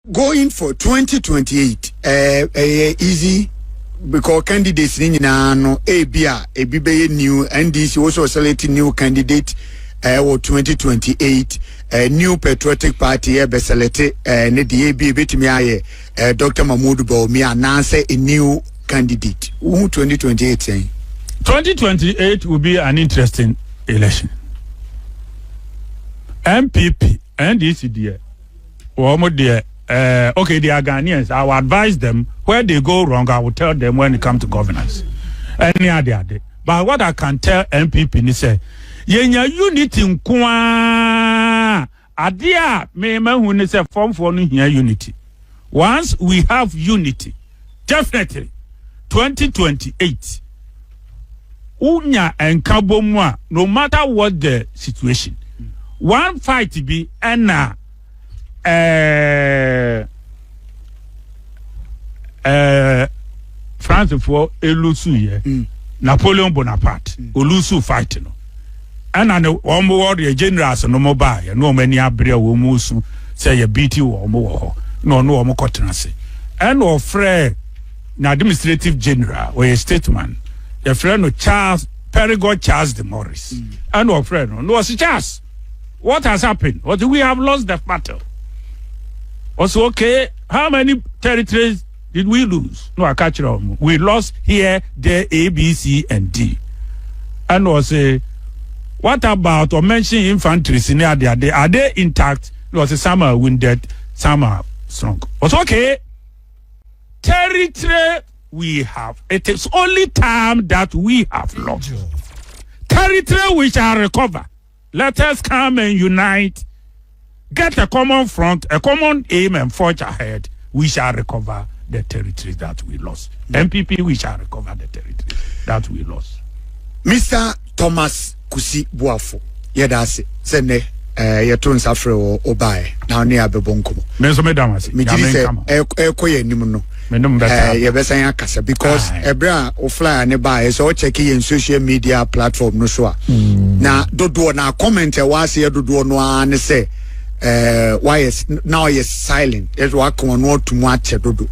going for 2028 easy because candidates in no ABA new NDC also selecting new candidate or 2028 new patriotic party be selected ne the ABA betimi Dr. Mahmoud Bawumia announce a new candidate. Who 2028 saying? 2028 will be an interesting election. MPP and DCD okay, they are Ghanaians. I will advise them where they go wrong. I will tell them when it comes to governance. Any other day. But what I can tell MPP is say, yenya unity nkwa adia me hu say form for no here unity. Once we have unity, definitely 2028 unya enkabomwa no matter what the situation. One fight be ena France for elusu ye Napoleon Bonaparte olusu fight no ena no omo the generals no mobile no many abre wo musu say ye beat wo omo wo no omo kotena se and of frere na administrative general or a statesman your friend no Charles Peregon Charles de Morris and of frere no was Charles. What has happened? What we have lost the battle. Also, okay, how many territories did we lose? No, I catch it on. We lost here, there, A, B, C, and D. And was what about or mention infantry? Are they intact? Was some are wounded, some are strong. But okay, territory we have. It is only time that we have lost. Territory we shall recover. Let us come and unite. Get a common front, a common aim, and forge ahead. We shall recover the territory that we lost. MPP, we shall recover the territory that we lost. Mr. Thomas Kusi Boafo, yedase sene yetun safre obae na oni abebonko. Menso medamase. Me gidi se ekoye nimu no. Ye besan akasa because ebra o flyer ne ba so check in social media platform no so na dodo na comment e wa se dodo no an say why is now is silent is what come no to mu ache dodo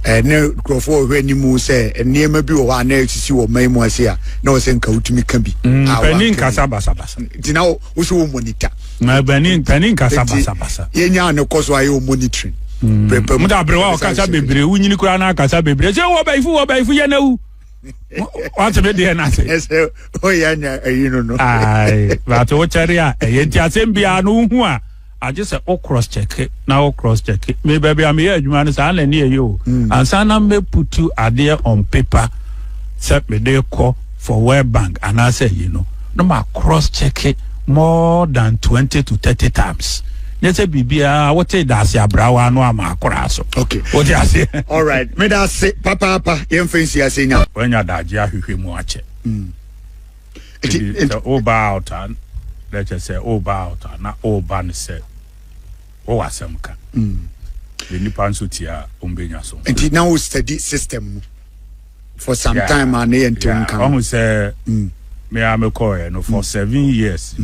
ne grofo hwe ni mu say niema bi wo wa na sisi wo mai mu ase a na wo se nka utumi ka bi penin kasa basa tina wo so wo monitor na penin kasa basa yenya ne koso ayo monitoring muda brewa kasa bebre unyini kura na kasa bebre se wo ba ifu ye na wu what be there na say oh yeah you know ai but wo chari a yenti asembia no hu a I just say cross check now cross check me baby am here adwuma no sa na ne yo ansa na me put you there on paper set me dey call for World Bank and I say no ma cross check more than 20 to 30 times. Let's say bibia what say that's ya brawa no ama akora so. Okay. What you say? All right. Me that say papa yem fancy say nya. When ya daje ahwehwe mu ache. It over out and let's just say over out na over ne say o wasem ka. The nipa nso tia ombenya so. And now study system for some time and e entum kan. Almost say me am call no for 7 years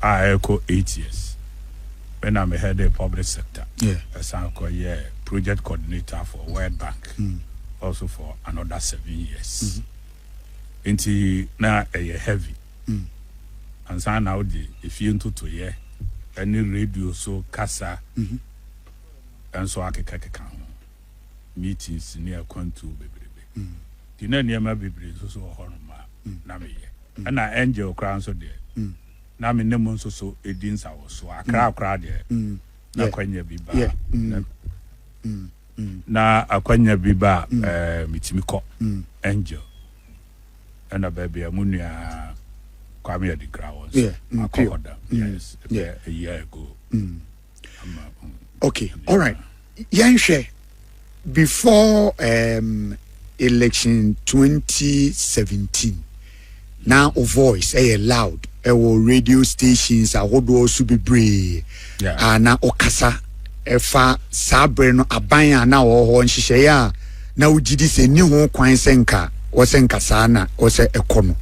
I echo 8 years. When I'm head of public sector, as I call project coordinator for World Bank, also for another 7 years. Into now a heavy, and so now if you into 2 years, any radio so casa, and so I can meetings near Quantu baby. You know near my baby so horror nami, and I angel crown so there. Na me nemo so edins awo so akra de na kwanya biba na akwanya biba mitimiko angel and a baby amunia kwame the grounds yes a year ago okay all right yanhwe before election 2017 now a voice loud radio stations ahodo so bebre na okasa efa sabre no aban na wo ho nhihye ya na ugidi se ni ho kwan senka wo senka sana wo se ekono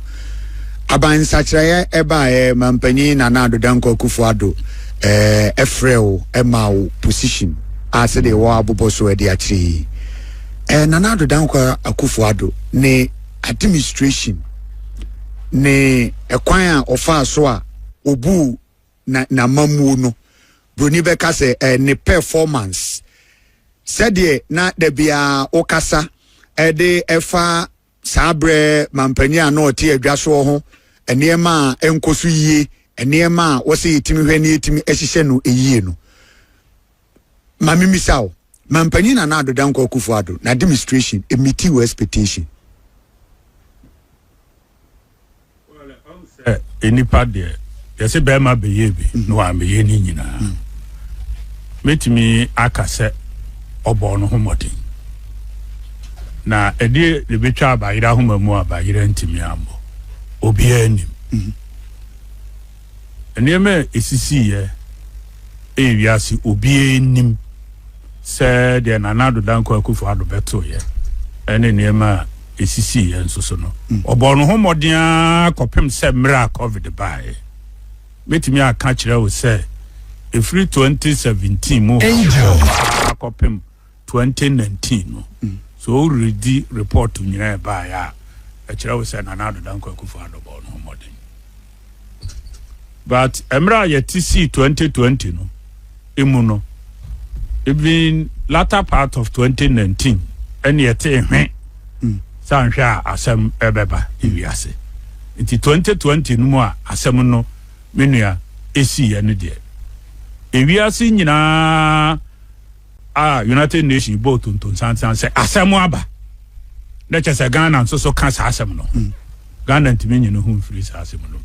aban sachire eba mampani na na do danko kufuado efreo ema position ase de wa abobo so e de akire nana adodan kwa Akufo-Addo ne administration ne ekwan a ofa so a obu na mamu no broni beka se ne performance said na de bia okasa de efa sabre mampani a no tie adwaso ho enema enkoso yie enema wo se yitimi hwani yitimi ehihye no eyie no mamimisa mampani na adodan kwa Akufo-Addo na administration emiti wo expectation enipa de yesi be ma be ye bi no am ye ni nyina metimi akase obo no homodin na edi de betwa abayira homamu abayira ntimi ambo obi anim eneme esisi ye ewiase obi anim se de na adodan kwa Akufo-Addo beto ye ene nema esisi ye nso so no obo no homodin kopem se mra covid bae metimi aka kire wo se efri 2017 mo kopem 2019 no so already report nyina bae a kire wo se na adodan kwa Akufo-Addo bo no homodin but emra ye TC 2020 no emu no even latter part of 2019 and yet sanhwa asem ebeba ewiase nti 2020 no a asem no menua esi ye ne de ewiase nyina United Nations both tonton sansan say asem aba na chese Ghana nso so kan asem no Ghana ntimi nyina hu mfiri asem no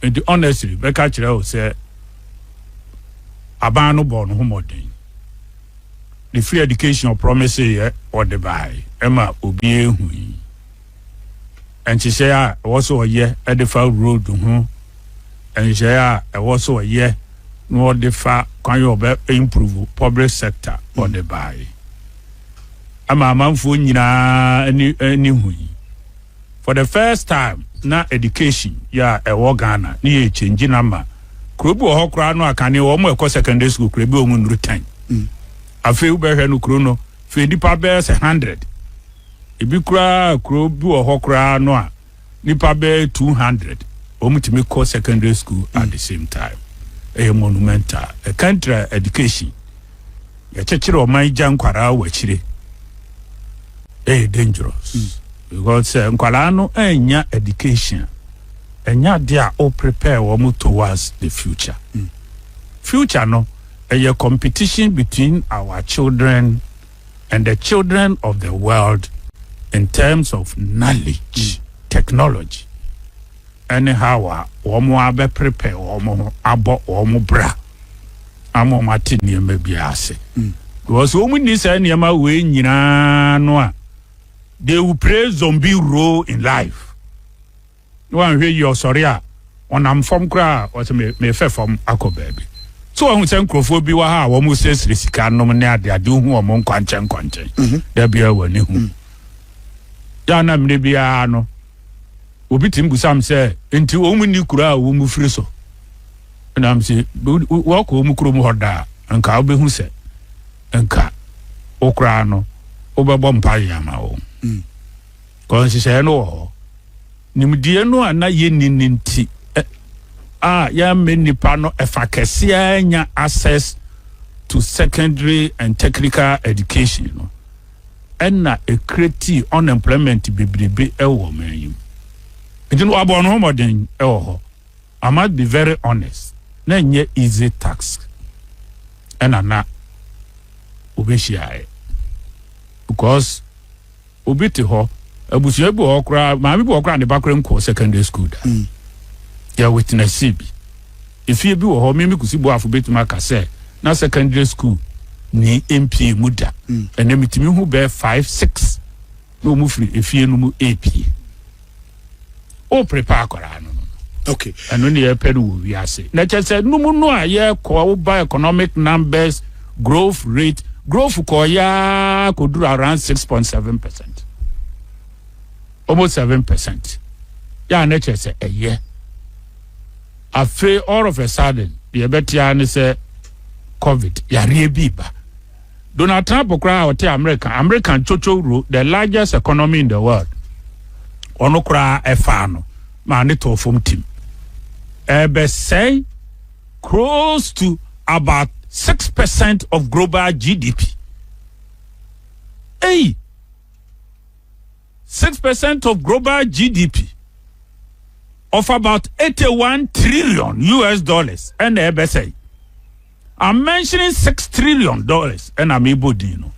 nti honestly beka kire o say aban no bo no homodin the free education promise here or the buy Emma obi ehu and she say also a year at the far road and she also a year no the far can you improve public sector or the buy ama manfo nyina any hu for the first time na education ya e Ghana na ye change number krobi ho kra no akane wo mo e secondary school krobi o mu nuru 10 afi ubehwe no kro no fe nipa be 100 ebi kra kro bi wo hokra no a nipa be 200 omutimi ko secondary school at the same time a monumental a country education ya chechire o man jankwara wa chire dangerous because nkwala no enya education enya dia o prepare wo towards the future future no a competition between our children and the children of the world in terms of knowledge, technology. Anyhow, omo abe prepare omo abo omo bra. Amo matini maybe ase. Because omo ni say niema we nyina no a they will play zombie role in life. No one hear your sorry on am from kra or me fe from ako baby. So I want to nkrofo bi wa ha wo mo sesre sika nom ne ade hu o mo nkwancen da bia wani hu ya na mne bia no obi timbusam se enti o mu ni kura wo mu firi so na am se wo ko mu kuro mu hoda nka obehu se nka okra no obebo mpa ya ma wo ko se no ho nimdie no ana ye ninti ya many pano efakese nya access to secondary and technical education you know and na a create unemployment bebrebe ewo man you know abo no modern ewo I must be very honest na nye easy task and na obeshia because obiti ho abusu ebu okra ma bi okra ne bakrem ko secondary school da ya witness bi if you be wo me Kusi Boafo betuma ka say na secondary school ni MP muda and mitimi hu be 5 6 no mu free efie no mu AP o prepare akora no okay and only e pedu we are say na che no mu no aye ko by economic numbers growth rate growth ko ya ko do around 6.7%, almost 7%. Ya na che say a year after all of a sudden the betia ne say COVID ya rebiba Donald Trump okra wote American chocho the largest economy in the world. Ono kra efa no ma ne to fom team. Be say close to about 6% of global GDP. Hey, 6% of global GDP of about 81 trillion US dollars. And say, I'm mentioning $6 trillion, and I'm able to,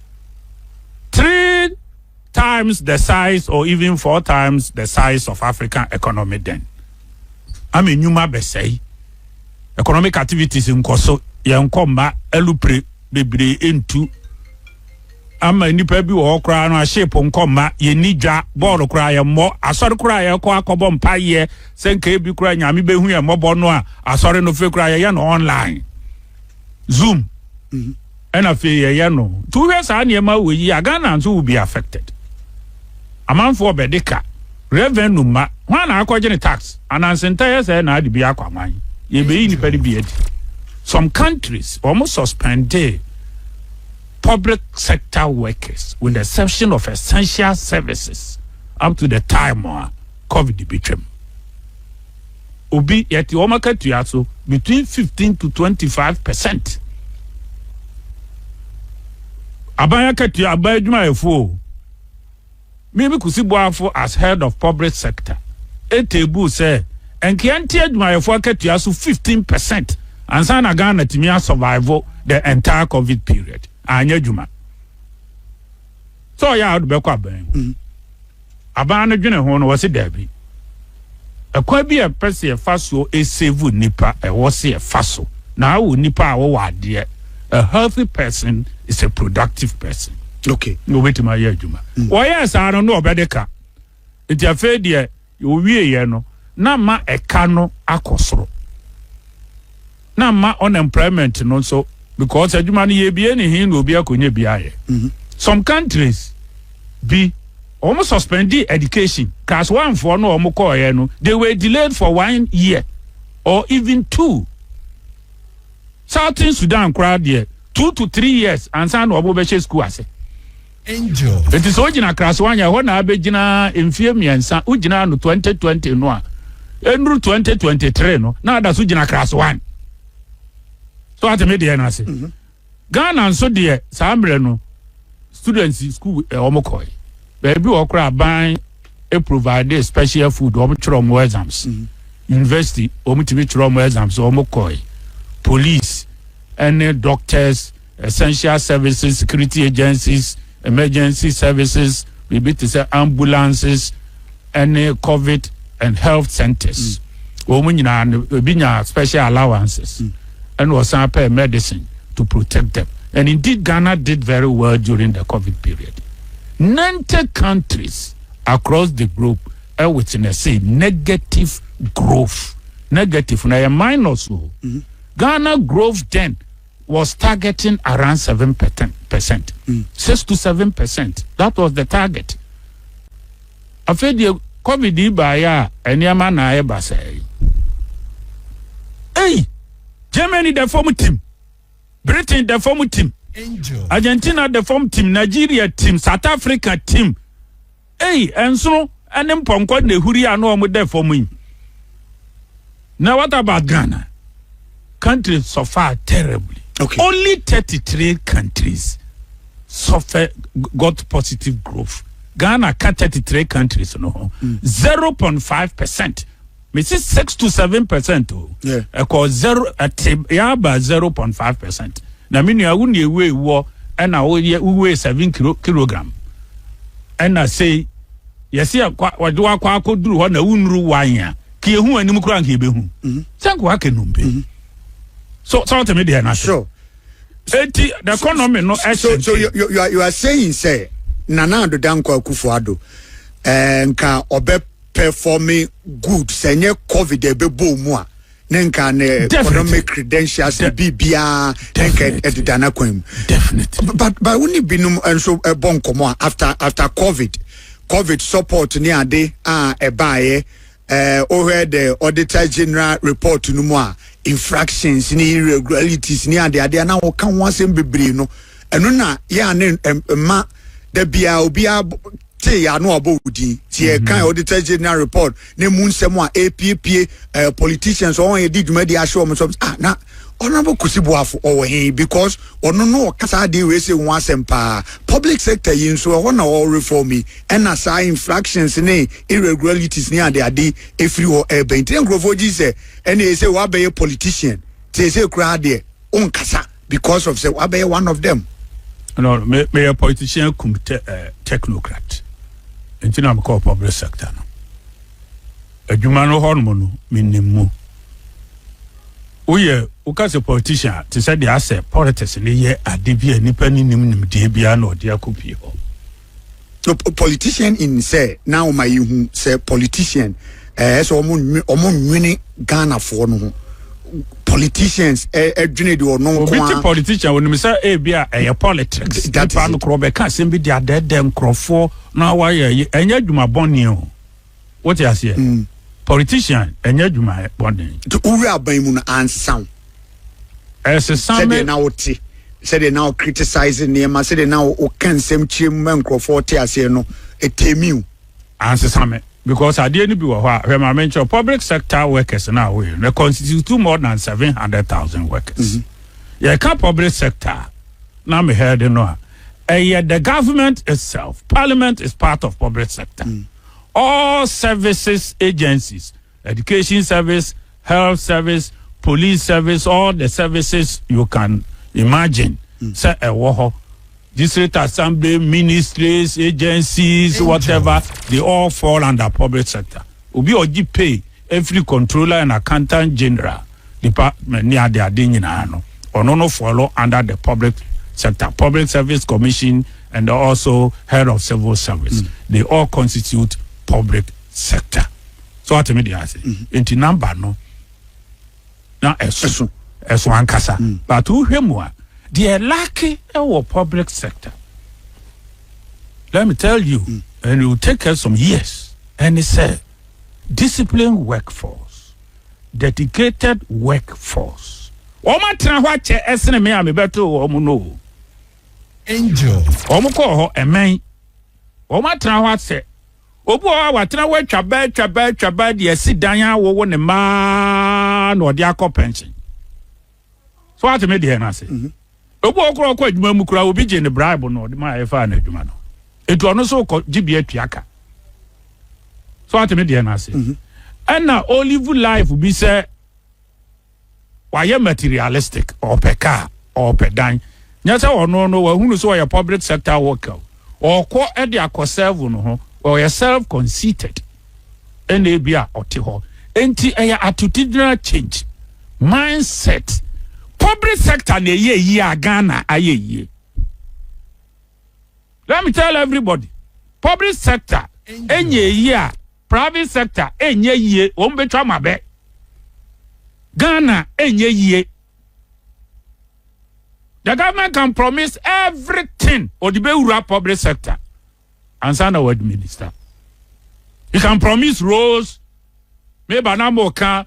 3 times the size or even 4 times the size of African economy then. I mean, you might say, economic activities in Koso, Yankoma, Elupre, Bebre, into ama nipa bi wo kra no shape nkoma ye nidwa board kra ye mo asori kra ye ko akobo mpaye senka bi kra nyame behu ye mobo no a asori no fe kra ye no online zoom ena fe ye no 2 years an ye ma we yi Ghana nso will be affected amanfo obedeka revenue ma wana akogye tax anansenta ye say na ade bi akwaman ye be yi nipa bi edi some countries almost suspended public sector workers, with the exception of essential services, up to the time COVID became. Obi yet your market to between 15 to 25%. Abaya kati abaya juma efo. Maybe Kusi Boafo as head of public sector. Etebu say enkianti juma efo kati 15%. And sana Ghana timia survival the entire COVID period. Anya juma. So ya be kwa ben. Abana dwene ho no wose dabi. Ekwa bi e pese e faso e save nipa e wose e faso. Na wo nipa a wo wade. A healthy person is a productive person. Okay. No wait my year juma. Wo yes I don't know obedeka. Nti afa de yo wie ye no na ma eka no akosoro. Na ma unemployment no so because adwuma ye bi eni hin obi akonye bi aye. Some countries be almost suspended education class 1 for no omo call ye no they were delayed for 1 year or even 2. Southern Sudan crowd there 2 to 3 years and san obo be school ase. Angel. It is original class 1 ya ho na abegina emfie miensa ugina no 2020 no a enru 2023 no na da so gina class 1. So at me dey na say Ghana so dey sambre no students school omokoy baby okra ban e provide special food omo exams university omutimi chromo exams omokoy police and doctors essential services security agencies emergency services maybe to say ambulances and COVID and health centers omunyina binya special allowances and was pay medicine to protect them. And indeed, Ghana did very well during the COVID period. 90 countries across the globe are witnessing negative growth. Negative, now a minus. Ghana growth then was targeting around 7%. 6 to 7%. That was the target. After the COVID, and Yamana Ebase. Hey! Germany the former team, Britain the former team, Angel. Argentina the former team, Nigeria team, South Africa team. Hey, and so and then Ponko the Huri ano mo there for me. Now what about Ghana? Countries suffer terribly. Okay. Only 33 countries got positive growth. Ghana cut 33 countries, 0.5%. Me say 6 to 7%. Yeah. Because 0.5%. Na mini ya wuni we wo and na we 7 kilogram. And I say yes ya wadwa kwa akoduru ho na unru wanya. Ki ehu anim kura nke behu. Sanko ake numbe. So tell me there na. Sure. The economy no action. So you are saying say Nana Addo Dankwa Akufo-Addo nka obe performing good senye COVID ebe mu a nenka ne economic credentials bibia nenka edidana kwam Definitely. but woni binum enso bon komo after COVID support ni ade ebaye heard the auditor general report no mu a infractions ni irregularities ni ade na wo kan wansem bebre no eno na ya ne ma da bia obia te ya no abodi ti kan auditor general report ne mu nsem a APP politicians on ye di dwuma di ahwe o so na honorable Kusi Boafo or he because ono no kasa dey we say one sempa public sector yin so ho na all reform and aside infractions ne irregularities ne ade every or benten grofoji say and he say wa be politician say kra dey on kasa because of say wa be one of them. No, me a politician cum technocrat. Enti na me call public sector no. Adwuma no ho no no minimum. Oye, ukase politician, te say the asset politics ni ye adebia nipa ni nim de bia na ode akopie ho. So politician in say now my hu say politician so omo nwini Ghana for no politicians adwene de ono kwa obi politician woni say e bia politics that pan kro be ka sem bi dia dedem krofo na wa ye enya adwuma bonni ho. What you say? Politician enya adwuma bonni to uri aban mu na ansan said they now said they now criticizing them said they now o kan sem chim man krofo te ase no etemiu ansesame because ade ni bi wo ha when I mention public sector workers now we constitute more than 700,000 workers. Yeah, public sector now me heard no the government itself, parliament is part of public sector. All services agencies, education service, health service, police service, all the services you can imagine say district assembly, ministries, agencies, whatever, they all fall under public sector. Ubi oji pay every controller and accountant general department near the adinino or no follow under the public sector, public service commission, and also head of civil service. They all constitute public sector. So what me I say? Inti number no. Now eso ankasa. But who hemwa? They are lucky our public sector. Let me tell you, and it will take us some years. And he said, disciplined workforce, dedicated workforce. Oma tena wache esene me amebeto omu no. Angel. Omu ko ho emen. Oma tena wache. Obu wa tena we twabe de asidanya wo ne ma na ode akọ pension. So what me dey na say. Obu okro kwa adwuma mu kura obi je ne bribe no de ma efa na adwuma no. Etu ono so ko gibe atuaka. So what me dey na say. And na olive life be say why materialistic or peka or pedan. Nyasa ono no wa hunu so ya public sector worker. Or ko e de akoserve no ho or you self conceited. And they be a otiho. Enti eya attitudinal change. Mindset. Public sector ne ye Ghana aye ye. Let me tell everybody. Public sector enye ye, private sector enye ye, ombetwa mabe. Ghana enye ye. The government can promise everything or the be public sector. And send a word minister. He can promise roads, maybe number can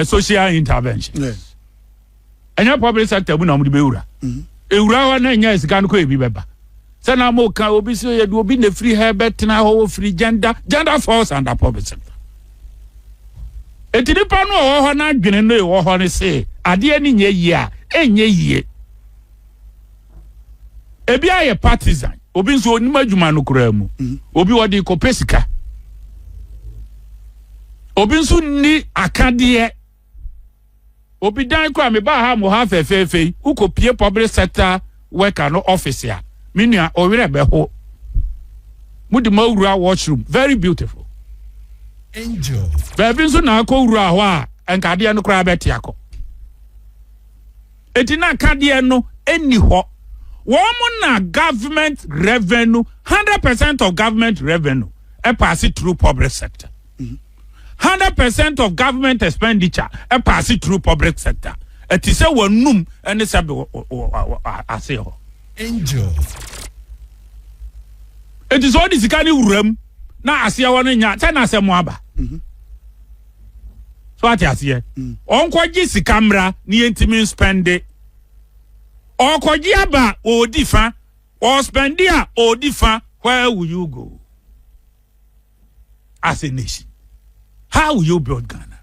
social intervention. Yes. And your public sector will not be ura. Ura one is can go be beba. Sana mo can obi so you will be the free herbert na ho free gender falls under public sector. Eti nipa no ho na dwene no e wo ho ne say ade ani nye yi a enye yi. Ebi aye partisan. Obi nso onima adwuma no kura mu. Obi wodi ko pesika. Obi nso ni akade. Obi dan kwa me ba ha mo ha fefefe ukopie public sector worker no office ya menua owere be ho mudi mawura washroom very beautiful Angel baby nso na akowura ho a enkade no kra beti akọ eti na akade no eni ho wo na government revenue 100% of government revenue e pass it through public sector 100% of government expenditure pass it through public sector. It is a one and it's a say. Angel. It is all this kind of room. Now I see one in ya. Tell us mwaba. So what I see? On kwa jisi camera ni intimate spend it. or kojiaba or difa or spendia or difa, where will you go as a nation? How will you build Ghana?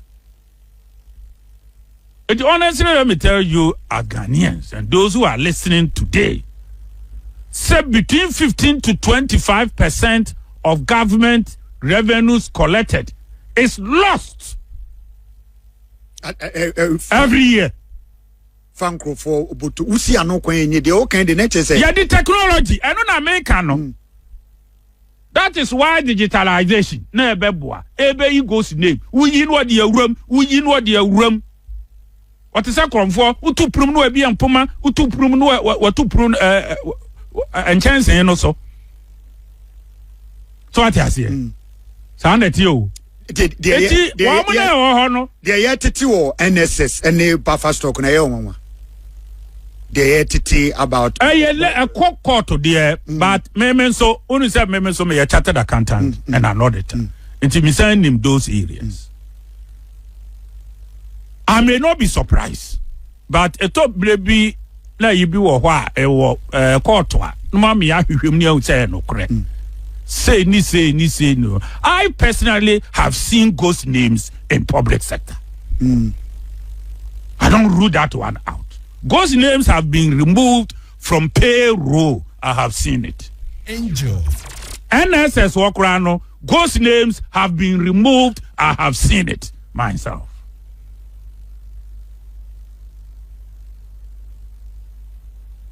And honestly, let me tell you, as Ghanaians and those who are listening today, say between 15 to 25% of government revenues collected is lost every year. Fankro for but usi ano kwenye de okay the nature say. Yeah, the technology. I don't American no. That is why digitalization. Na ebeboa. Ebe you goes name. We in what the room. We in what the room. What is that from for? Utu prum no ebi ampoma. Utu prum no what to prum and chance and also. So what I say? Sound it you. The yetiti or NSS and the buffer stock na yo. The yetiti about a court to there, but memen so only said memen so me a chartered accountant and an auditor. Until me send him those areas. I may not be surprised, but a top baby na you be wa court wa. No mami ya hwehwem say no correct. Say no. I personally have seen ghost names in public sector. I don't rule that one out. Ghost names have been removed from payroll. I have seen it. Angel. NSS Wakrano, ghost names have been removed. I have seen it myself.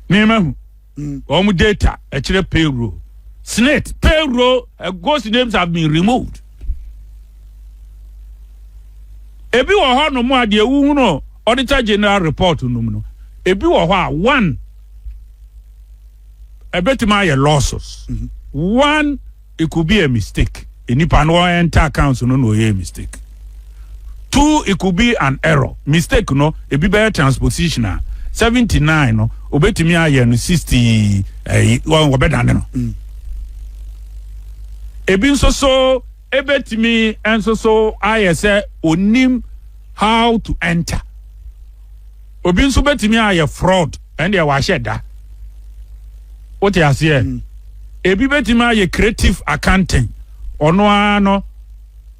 Name data, actually payroll. Snake, payroll, ghost names have been removed. Ebi wa no mo ade ewu no auditor general report no. Ebi wa one ebetima ye losses. One, it could be a mistake. Enipa no enter accounts no a mistake. Two, it could be an error. Mistake no, ebi be transposition 79 no, obetimi aye no 60 one obedane no. Ebi nso so ebetimi enso so aye say onim how to enter. Obi nso betimi aye fraud and they wa sheda. What you say? Ebi betimi aye creative accounting. Ono ano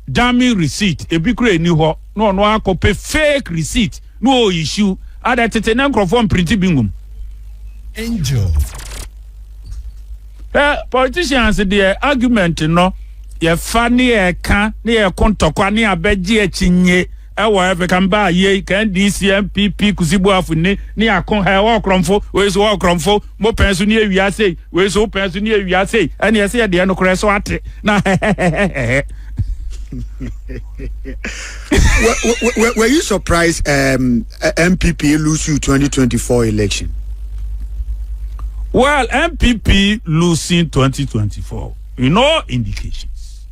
dummy receipt. Ebi kure eni ho no ono akope fake receipt. No issue. Ada tete na microphone print bingum. Angel. Politicians their argument no ye funny e kan ne ye kontokwa ne abeje achinye e wo e kan ba ye kan DCMPP Kusi Boafo ne akon ha wo kromfo we so wo kromfo mo penso ne awia sei we so penso ne awia sei ene ye se de no kore so ate na were you surprised MPP lose you 2024 election? Well, MPP losing 2024, indications.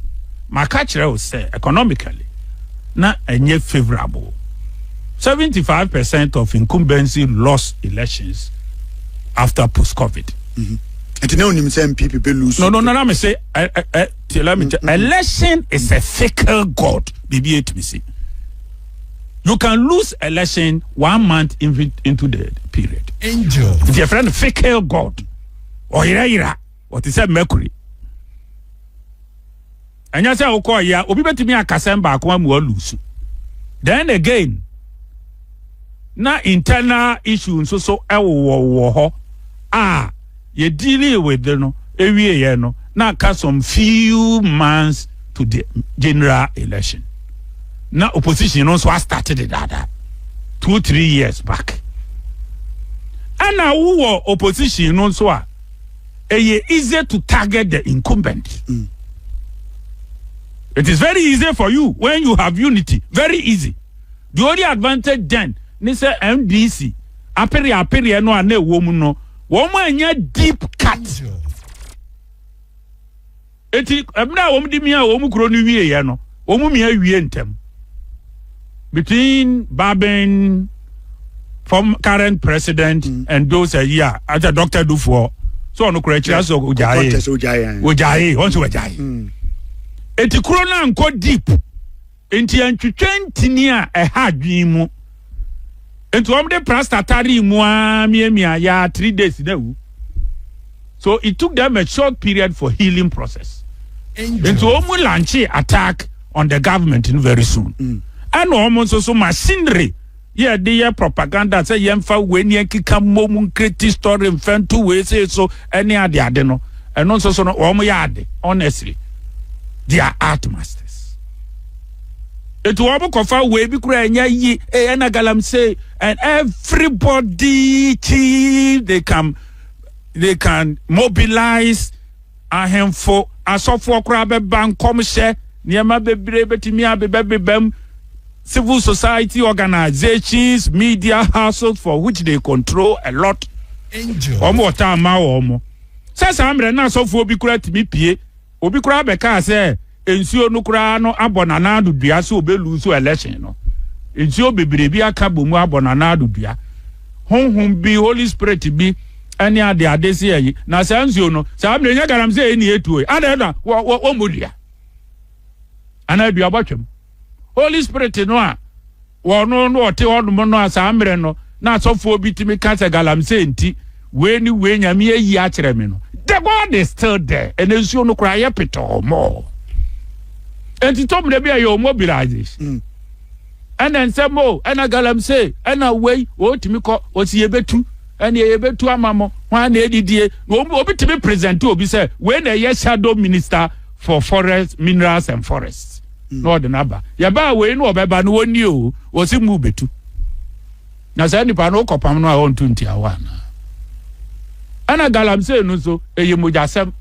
My catcher will say economically, not any favorable. 75% of incumbency lost elections after post-COVID. And now you say MPP lose. No. Let me say, election is a fickle god. BBA. You can lose election 1 month into the period. Angel. It's your friend fickle god. Or ira. What is that Mercury? And you say, okay, yeah, obi betimi akasemba akwa mu lose. Then again, na internal issues so ewo you dealing with no every year no na cast some few months to the general election. Now opposition also started it that 2-3 years back. And now who opposition also easy to target the incumbent. It is very easy for you when you have unity. Very easy. The only advantage then, say MDC, aperi no ane woman no, woman nya deep cut. Eti emna woman di miya woman kuro ni wiye ya no, woman miya wiye ntem. Between Babin, from current president and those year as a doctor do for so no correct so Ujaye once Ujaye. Eti corona nko deep enti antwetwe ntini a hard mu Into the prastatari mia ya 3 days now. So it took them a short period for healing process. Into almost launch attack on the government in very soon. And almost also machinery. Yeah, the propaganda say yemfa when ye kika momun create story in fan 2 ways so any other no. And also so no yade, honestly. They are art masters. It will cover way be crying ye galam say and everybody chief they can mobilize a handful a software crab bank come share near my baby baby bem civil society organizations, media households for which they control a lot. Omo time omo. Says I'm na so for obi kura timi pie. Obi kura beka say ensuo no kura no abonana do dua so obe lose election no. Ensuo bebre bi aka bomu abonana do dua. Honhom bi Holy Spirit bi any ade say yi. Na sansuo no, sa am nya garam say eni etu e. Ada na wo modua. Ana dua botwem. Holy Spirit no a wono no ote hodum no asa amre no na asofo bitimi ka se galamse nti we ni we nyame ayi a kire me no the God is still there and ensuo no kra ye peto mo enti tom de bia yo mobilization and then say mo and galamse and we otimi ko osi yebetu and yebetu amamo hwan na edidie no obitimi present obi say we na ye shadow minister for forest minerals and forests. No the number. Yaba we no obeba no woni o osi mu betu. Na say nipa no kopam no a on 20 awana. Ana galamse no so eyemojasem.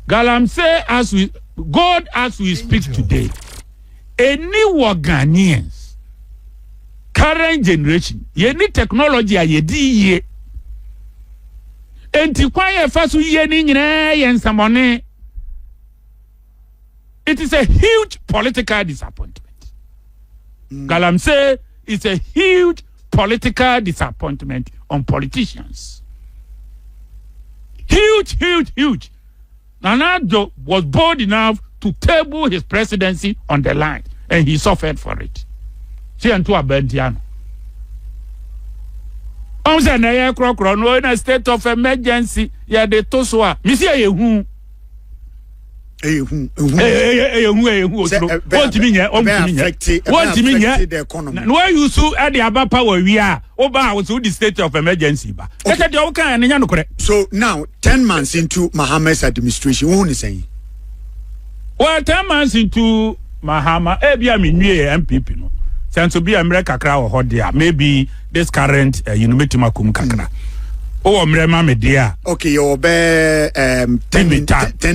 Galamse as we God as we speak today. Any Ghanaians current generation ye ni technology a ye di ye. Enti kwa ye fa so ye ni nyina ye nsamone. It is a huge political disappointment. Galamse is a huge political disappointment on politicians. Huge. Nana Addo was bold enough to table his presidency on the line, and he suffered for it. See and to a Bentiano. No in a state of emergency. Yeah, the Toswa. Monsieur Yehu. What do you mean? Why you so at the Abba power we are over was the state of emergency. So now 10 months into Mahama's administration, what is saying? Well, 10 months into Mahama, MPP no. Since to be America crowd or there, maybe this current Metumakum Kakra. Oh, mrema media. Okay, you obey 10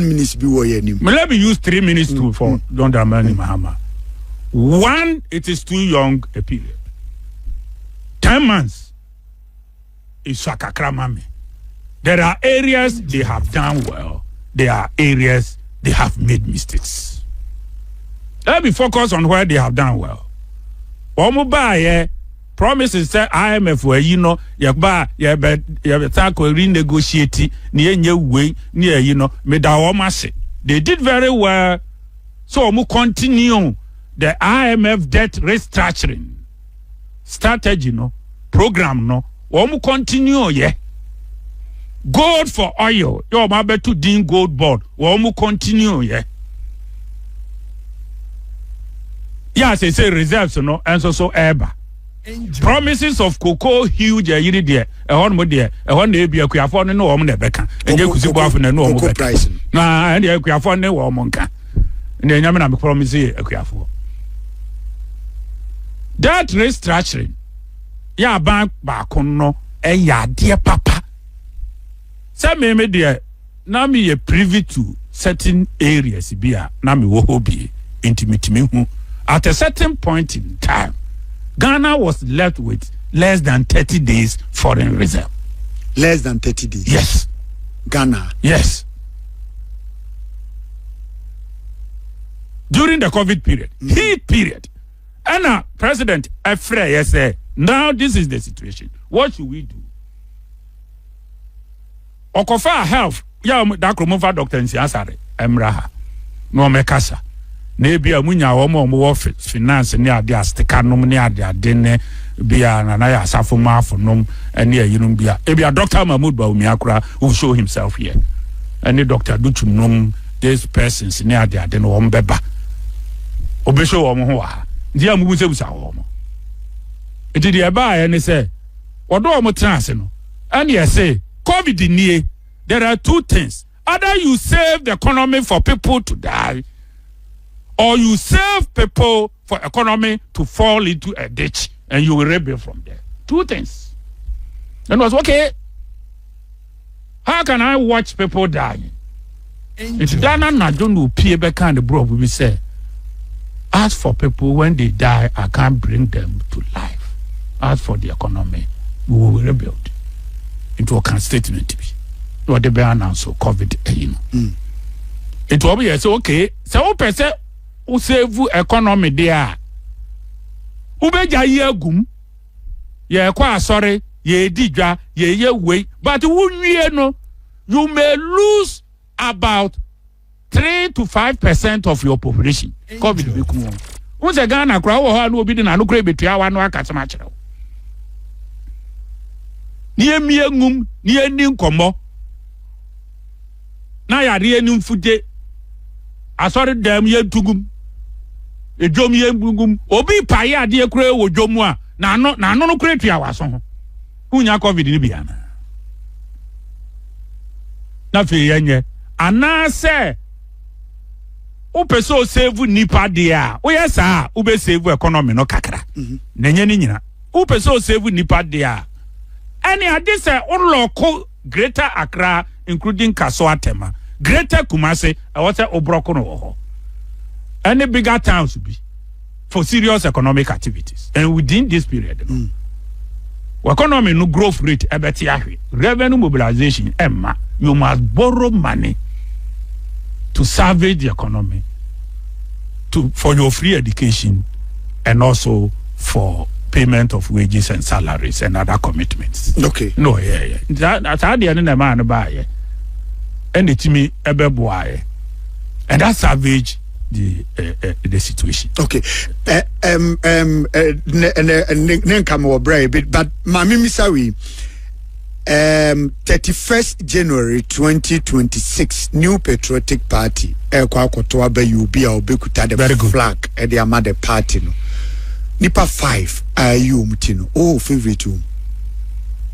minutes be wo yenim. Let me use 3 minutes to for Don Dramani Mahama. One, it is too young a period. 10 months is sakakramame. There are areas they have done well. There are areas they have made mistakes. Let me focus on where they have done well. Omubaye promises say IMF where you know yaba renegotiate ni way near medawomase. They did very well. So we continue the IMF debt restructuring strategy program we continue gold for oil yo mabe to din gold board we continue say reserves and so eba. Promises of cocoa huge yiri there mo there na ebi akuafo no wo mo na beka enye Kusi Boafo na no wo beka na and akuafo ne wo mo nka na nyame na me promise akuafo that restructuring ya bank ba kono ya de papa say me there na me ye privy to certain areas bia na me wo hobi intimate me hu at a certain point in time Ghana was left with less than 30 days foreign reserve. Less than 30 days? Yes. Ghana? Yes. During the COVID period. Heat period. And President Exp0se said, now this is the situation. What should we do? Okofa health. Ya dakromova Dr. Nsiasare. Emraha. No mekasa. Nebi amunya omo finance ni ade astikanom ni ade ne bia na ya asafo maafo nom ene ayinum bia ebia Dr. Mahmoud Bawumia akura will show himself here any Dr. Duchum nom these persons ne ade no won beba obesho wo mo ho ha ndi amubu sebusa wo mo enti de eba ya ne say odo wo mo transe no and you say COVID nie there are two things either you save the economy for people to die or you save people for economy to fall into a ditch and you will rebuild from there. Two things. And I was okay. How can I watch people dying? It's Dana Nadunu Piebe kind of bro we say. As for people when they die, I can't bring them to life. As for the economy, we will rebuild. Into a statement. What the ban announced so COVID. It will be so okay. So person who save economy there. Ubeja ye gum. Ye kwa sorry, ye didja, ye way, but no, you may lose about 3 to 5% of your population. COVID be cool. Once a Ghana crowd no be na no crave between one catch. Near me ngum, near nin combo. Na ya re nim fude. Asori dem ye tugum. Ejom ye ngum. Obi paye ade kura wo dwomu a na no kura tua waso ho. Unya COVID ni bia na. Na fe yenye ana se o peso save nipa de a o yesa o be save economy no kakra. Na nye ni nyina. O peso save nipa de a any ade se o loko Greater Accra including Kaso Atema, Greater Kumasi, e what say obroko no ho. Any bigger towns be for serious economic activities. And within this period, economy no growth rate ebeti ahwe. Revenue mobilization emma, you must borrow money to salvage the economy, for your free education and also for payment of wages and salaries and other commitments. Okay. No, yeah. That's how the end man buy. And it me ebe and that savage the situation. Okay. Come over bit, but Mami Misawi, 31st January 2026, New Patriotic Party, Ekwakotoa be UB or Bekuta the flag at the Amade Party. No. Nipa 5 are you mutino? Oh, favorite you.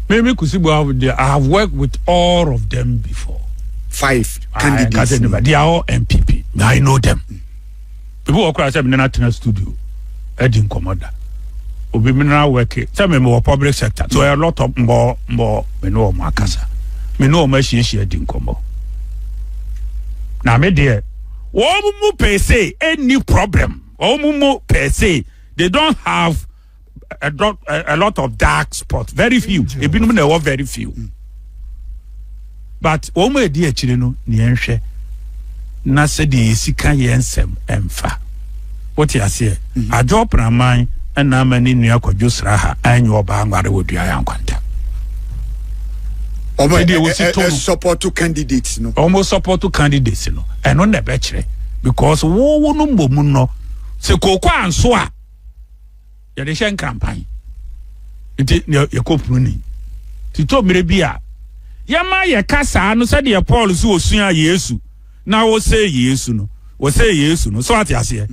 Maybe Kusi Boafo, I have worked with all of them before. 5 candidates. They are all MPP. I know them. People who are in the studio, Edin Commander. Obi mina work. Some more public sector. So a lot of more me know Makasa. Me know she Edin Combo. Now me dear, Omumu per se any problem. Omumu per se. They don't have a lot of dark spots. Very few. They were very few. But omo edi achire no ne enhwe na se de sika yensem emfa. What you say? Ajo praman na mani nua kwadwo sraha anyo oba anware wodua yankwanta. Omo de support to candidates no. Omo support to candidates no. Eno na be kire because wo no mbomu no se kokwa anso a ya de shen campaign. Iti ye kopuni. Tito mere bia Yama ye kasa no said ye Paul so osua Yesu na wo say Yesu no so ati ase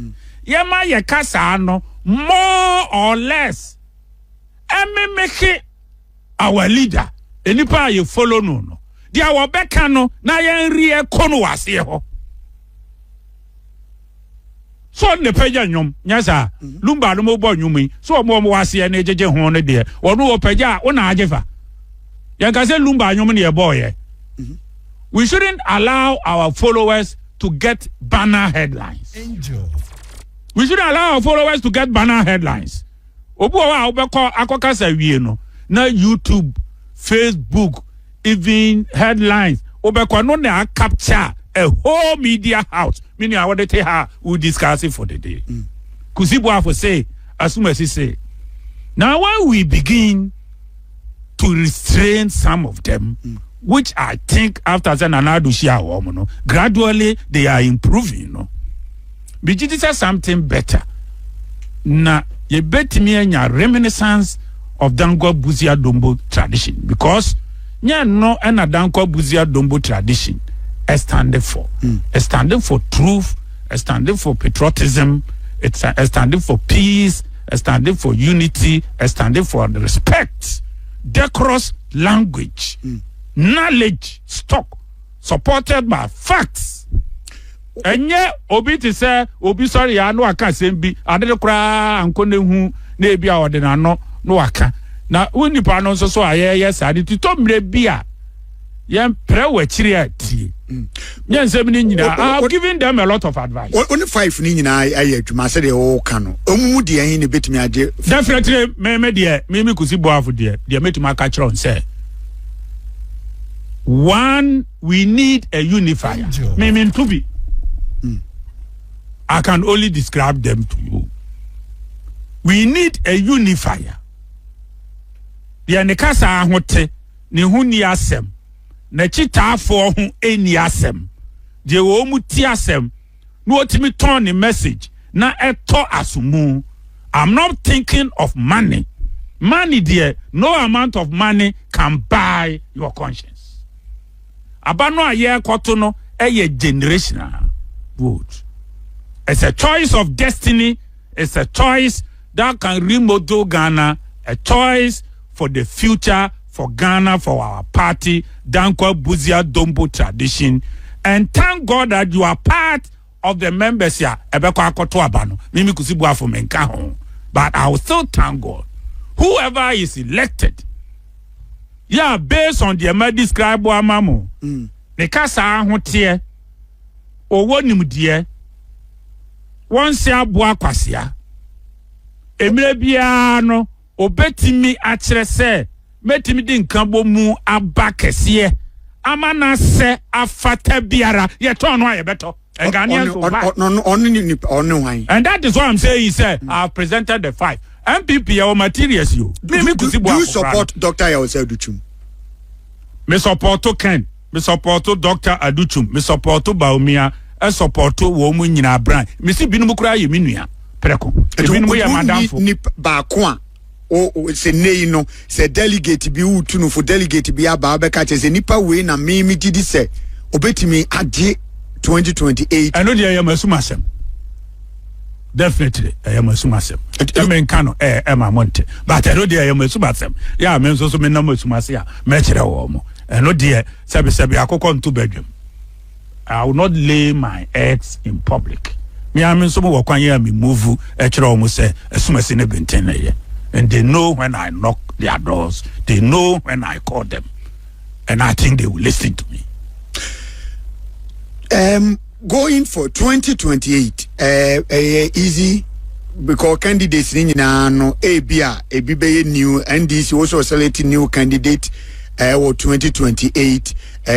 Yama ye kasa no more or less make our leader enipa ye follow no dia wo beka no na ye nrie kono wase ho so ne pagya nyom nyasa lumba no mo bo nyumi so mo wase na ejeje ho no de ono wo pagya wo na ajefa Yankase lumba nyom ne boy. We shouldn't allow our followers to get banner headlines. Angel. We shouldn't allow our followers to get banner headlines. Obu wa obeko akokasa wie no na YouTube, Facebook, even headlines. Obeko no na capture a whole media house. Meaning I want to tell her we discuss it for the day. Kusi Boafo say, AGYAPONG say. Now when we begin to restrain some of them, which I think after Zananadushia, gradually they are improving, But it is something better. Na ye betimi anya reminiscence of Dankwa Buzia Dombo tradition, because nya no ena Dankwa Buzia Dombo tradition standing for standing for truth, standing for patriotism, it's standing for peace, standing for unity, standing for respect, decorous language, knowledge stock supported by facts. Enye obi ti say obi sorry ya no aka sembi ade kura ankone hu na ebi a ode na no aka na unipa no so ayeye sade ti to mre bia yem pre wachiri ati nyen sem ni nyina I have given them a lot of advice. Only 5 ni nyina aye adwuma se de o ka no omumu de hin ne betimi age definitely me de me Kusi Boafo de metuma ka kire on say one, we need a unifier. Me to be. I can only describe them to you. We need a unifier. The nekasa ahote ne hu ni asem. Na chitaafo hu eni asem. Je wo mu ti asem. No otimi turn the message na eto asumu. I'm not thinking of money. Money there, no amount of money can buy your conscience. Abano aye kotono eye generational vote. It's a choice of destiny. It's a choice that can remodel Ghana. A choice for the future, for Ghana, for our party, Dankwa Buzia Dombo tradition. And thank God that you are part of the members here. Mimi Kusi Boafo menka ho. But I will still thank God. Whoever is elected, yeah, based on the emer describe amamo. Ne kasa ahotie owo nimdie wonse aboa kwasia emire bia no obetimi akire se metimi di nkan mu aba kese amana se afata biara ye ton no ayebeto and that is what I'm saying. He said I've presented the 5 MPP or materials you. Do you support Dr. Aduchum? Me support Ken. Me support Dr. Aduchum. Me support Baumia. I support wo mu nyina bran. Me si binu kura ye minua. Preko. Binu ye madam fo. Ni ba ko o se nei no se delegate bi utu no for delegate bi aba be ka che se nipa we na me gidi se obetimi age 2028. I know the Yamasumasem. Definitely, I am a sumasem. I mean, cano, Emma Monte. But I know the Yamasumasem. Yeah, I mean, so many numbers to Masia, Metro Omo. And no dear, Sabi I could come to bedroom. I will not lay my eggs in public. Me, I mean, some of one year me move, Etro almost say, as soon as in a bintene. And they know when I knock their doors, they know when I call them. And I think they will listen to me. Going for 2028, easy because candidates in no ABA new NDC also selecting new candidate or 2028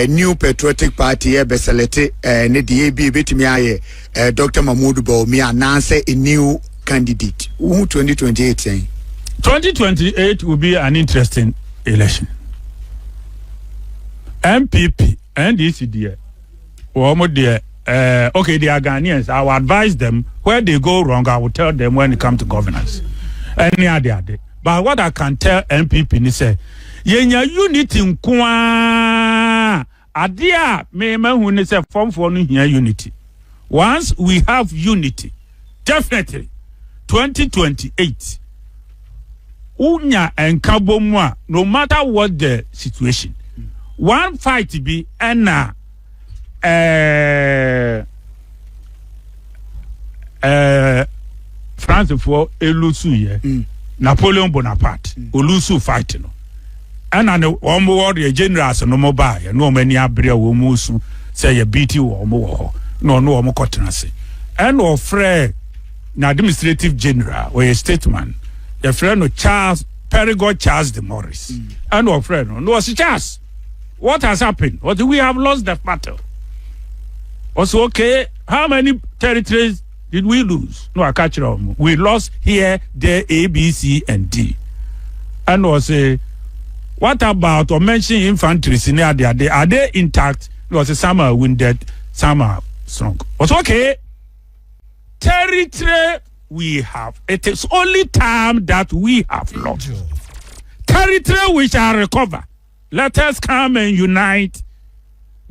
new patriotic party be selected ne the ABA betimi Dr. Mahmoud Baumi announce a new candidate. 2028 saying 2028 will be an interesting election. MPP NDC dear okay, they are Ghanaians. I will advise them where they go wrong. I will tell them when it comes to governance. Any other day. But what I can tell MPP is say, yenya unity nkwa. Adia me who say form for here unity. Once we have unity, definitely 2028. Unya and kabomwa, no matter what the situation. One fight be ena. France for elusu ye Napoleon Bonaparte olusu fight no and an warrior generals no mobile no many abria wo musu say ye beat you or more no mo kotenase and or frere na administrative general or a statesman your friend no Charles Payroll Charles de Morris and or friend no was Charles. What has happened? What we have lost that battle. Also, okay, how many territories did we lose? No, I catch it on. We lost here, there, A, B, C, and D. And was what about or mention infantry? Are they intact? Some are wounded, some are strong. Also, okay, territory we have. It is only time that we have lost. Angel. Territory we shall recover. Let us come and unite.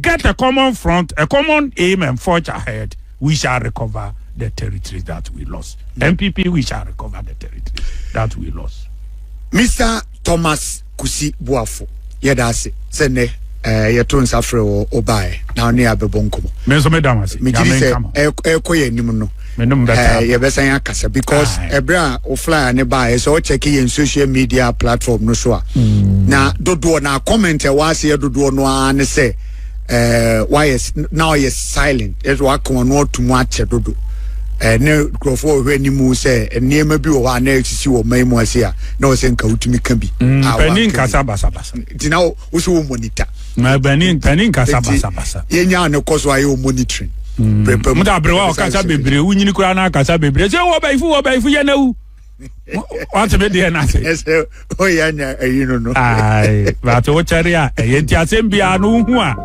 Get a common front, a common aim, and forge ahead. We shall recover the territory that we lost. MPP, we shall recover the territory that we lost. Mr. Thomas Kusi Boafo, yedase sene yeton safre o obae na oni abebonkomo. Me so me damase. Me gidi se ekoye nim no. Me no better. Ye besan akasa because ebra o fly ne bae so o check in social media platform no so a. Na dodo na comment e wa se dodo no an se why is now is silent. It wa kon no to mu ache dodo. Ne grofo hwe ni mu se niema bi wo ha na exisi wo mai mu ase a na wo se nka utumi ka bi penin kasa basa tina wo so wo monitor na penin kasa basa yenya ne koso ayo monitoring mu da brewa o kasa bebre wunyini kura na kasa bebre se wo ba ifu ye na wu what be there na say ese o ya nya ayino no ai ba to chari a yenti asem bia no hu a